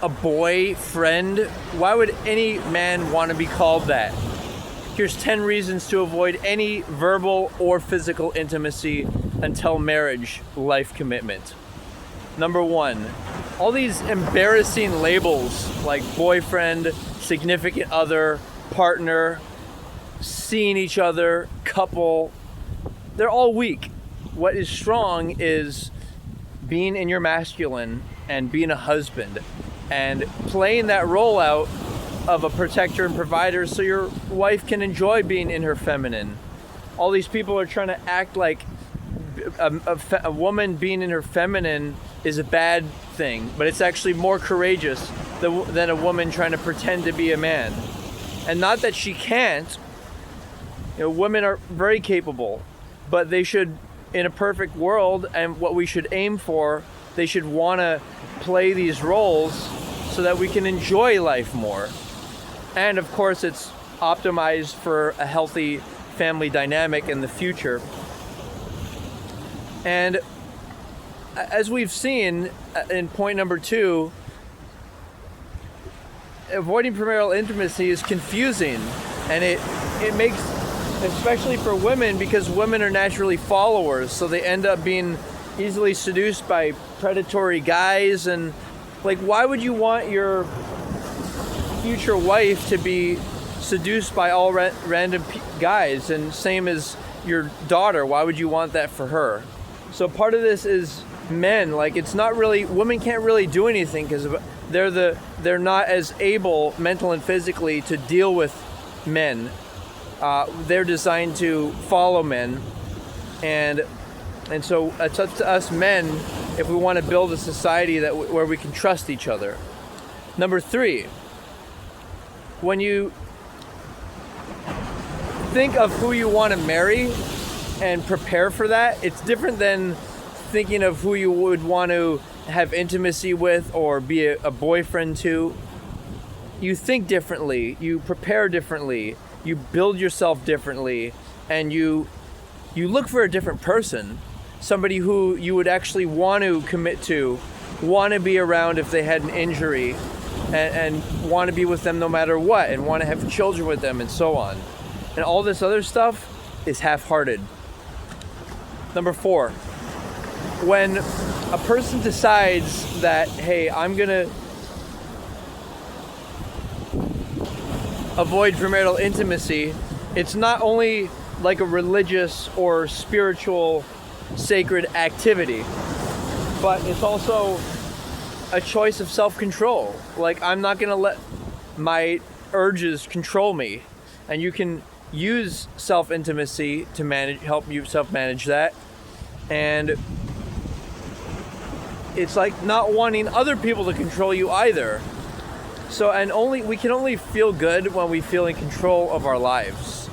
a boyfriend? Why would any man want to be called that? Here's 10 reasons to avoid any verbal or physical intimacy until marriage life commitment. Number 1, all these embarrassing labels like boyfriend, significant other, partner, seeing each other, couple, they're all weak. What is strong is being in your masculine and being a husband and playing that role out of a protector and provider so your wife can enjoy being in her feminine. All these people are trying to act like a woman being in her feminine is a bad thing, but it's actually more courageous than a woman trying to pretend to be a man. And not that she can't. Women are very capable, but they should, in a perfect world, and what we should aim for, they should want to play these roles so that we can enjoy life more. And of course, it's optimized for a healthy family dynamic in the future. And as we've seen in point number 2, avoiding premarital intimacy is confusing, and it makes, especially for women, because women are naturally followers, so they end up being easily seduced by predatory guys. And like, why would you want your future wife to be seduced by all random guys? And same as your daughter, why would you want that for her? So part of this is men, like, it's not really, women can't really do anything because they're not as able mental and physically to deal with men. They're designed to follow men, and so it's up to us men if we want to build a society where we can trust each other. Number 3, when you think of who you want to marry and prepare for that, it's different than thinking of who you would want to have intimacy with or be a boyfriend to. You think differently, you prepare differently, you build yourself differently, and you look for a different person, somebody who you would actually want to commit to, want to be around if they had an injury, and want to be with them no matter what, and want to have children with them, and so on. And all this other stuff is half-hearted. Number 4, when a person decides that, hey, I'm gonna avoid premarital intimacy, it's not only like a religious or spiritual sacred activity, but it's also a choice of self-control. Like, I'm not gonna let my urges control me, and you can use self-intimacy to help you self-manage that. And it's like not wanting other people to control you either. So, and we can only feel good when we feel in control of our lives.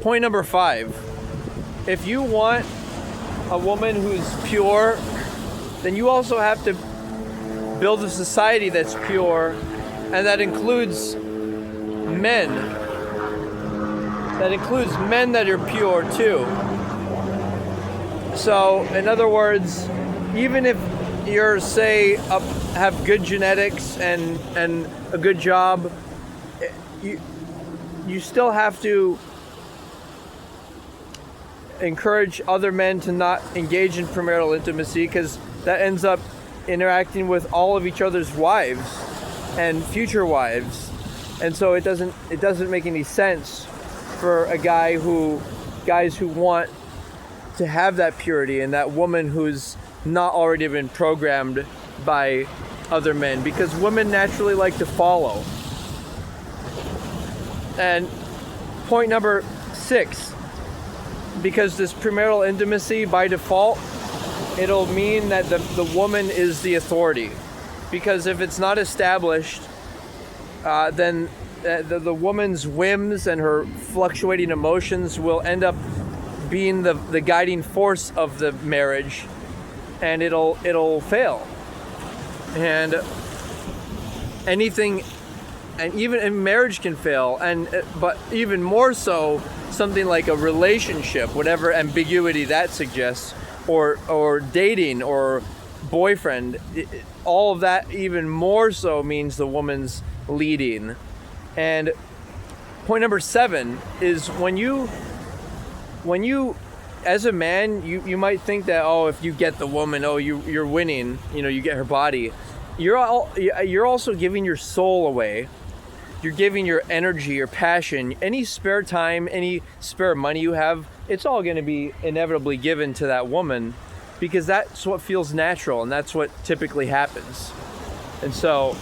Point number 5, if you want a woman who's pure, then you also have to build a society that's pure, and that includes men. That includes men that are pure too. So, in other words, even if you're, say, have good genetics and a good job, you still have to encourage other men to not engage in premarital intimacy, because that ends up interacting with all of each other's wives and future wives. And so it doesn't make any sense for guys who want to have that purity and that woman who's not already been programmed by other men, because women naturally like to follow. And point number 6, because this premarital intimacy by default, it'll mean that the woman is the authority, because if it's not established, then the woman's whims and her fluctuating emotions will end up being the guiding force of the marriage, and it'll fail. And anything, and even in marriage can fail, but even more so something like a relationship, whatever ambiguity that suggests, or dating, or boyfriend, all of that even more so means the woman's leading. And point number 7 is when you as a man, you might think that, oh, if you get the woman, oh, you're winning, you get her body. You're also giving your soul away. You're giving your energy, your passion, any spare time, any spare money you have, it's all going to be inevitably given to that woman, because that's what feels natural and that's what typically happens. And so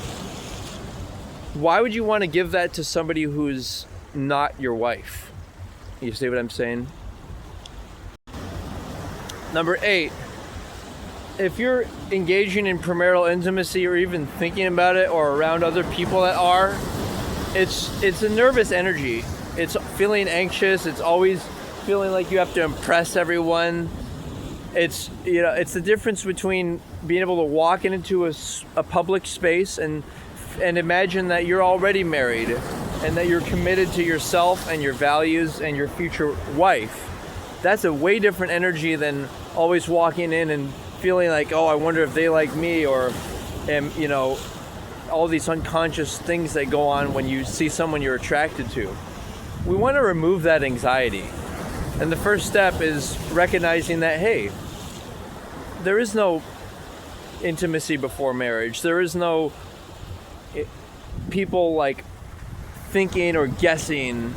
why would you want to give that to somebody who's not your wife? You see what I'm saying? Number 8, if you're engaging in premarital intimacy or even thinking about it or around other people that are, it's a nervous energy. It's feeling anxious. It's always feeling like you have to impress everyone. It's the difference between being able to walk into a public space and imagine that you're already married and that you're committed to yourself and your values and your future wife. That's a way different energy than always walking in and feeling like, oh, I wonder if they like me, or all these unconscious things that go on when you see someone you're attracted to. We want to remove that anxiety. And the first step is recognizing that, hey, there is no intimacy before marriage. There is no people like thinking or guessing.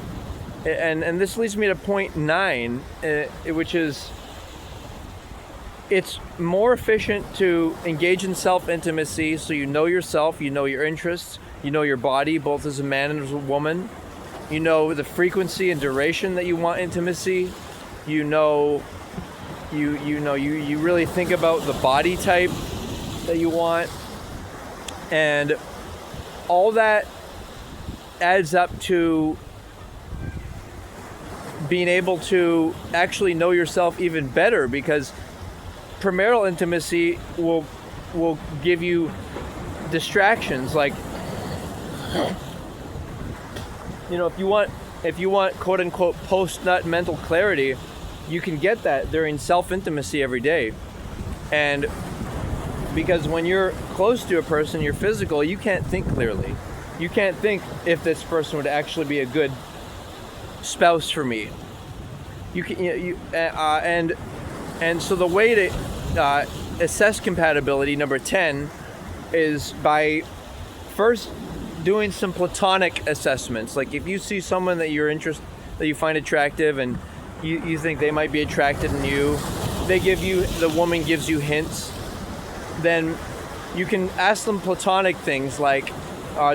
And this leads me to point 9, which is, it's more efficient to engage in self-intimacy so you know yourself, you know your interests, you know your body, both as a man and as a woman. You know the frequency and duration that you want intimacy. You really think about the body type that you want. And all that adds up to being able to actually know yourself even better, because premarital intimacy will give you distractions. Like, if you want quote unquote post-nut mental clarity, you can get that during self-intimacy every day. And because when you're close to a person, you're physical, you can't think clearly. You can't think if this person would actually be a good spouse for me. And so the way to assess compatibility, number 10, is by first doing some platonic assessments. Like if you see someone that you find attractive and you think they might be attracted in you, the woman gives you hints, then you can ask them platonic things like,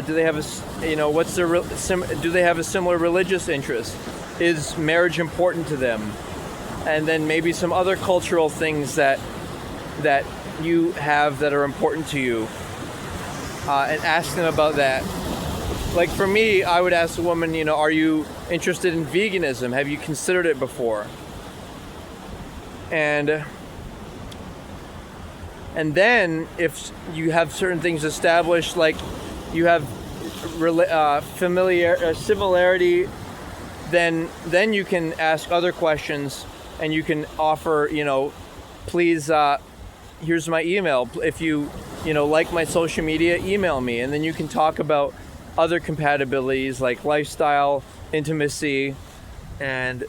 do they have do they have a similar religious interest? Is marriage important to them? And then maybe some other cultural things that you have that are important to you, and ask them about that. Like for me, I would ask a woman, are you interested in veganism? Have you considered it before? And then if you have certain things established, like you have similarity, then you can ask other questions, and you can offer, please, here's my email. If you like my social media, email me. And then you can talk about other compatibilities like lifestyle, intimacy, and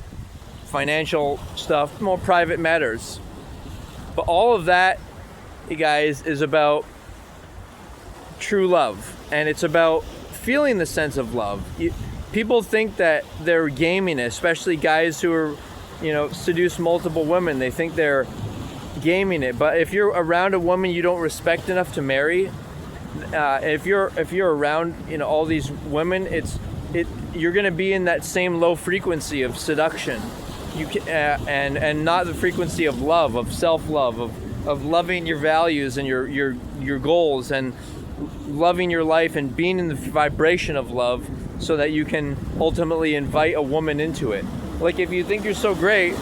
financial stuff, more private matters. But all of that, you guys, is about true love. And it's about feeling the sense of love. People think that they're gaming it, especially guys who are, seduce multiple women. They think they're gaming it. But if you're around a woman you don't respect enough to marry, if you're around all these women, you're going to be in that same low frequency of seduction. You can, and not the frequency of love, of self-love, of loving your values and your goals, and loving your life and being in the vibration of love, so that you can ultimately invite a woman into it. Like if you think you're so great,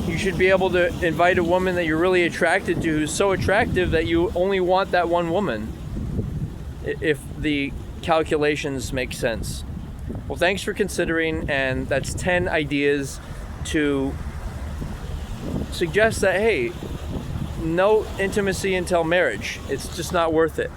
you should be able to invite a woman that you're really attracted to, who's so attractive that you only want that one woman, if the calculations make sense. Well, thanks for considering, and that's 10 ideas to suggest that, hey, no intimacy until marriage. It's just not worth it.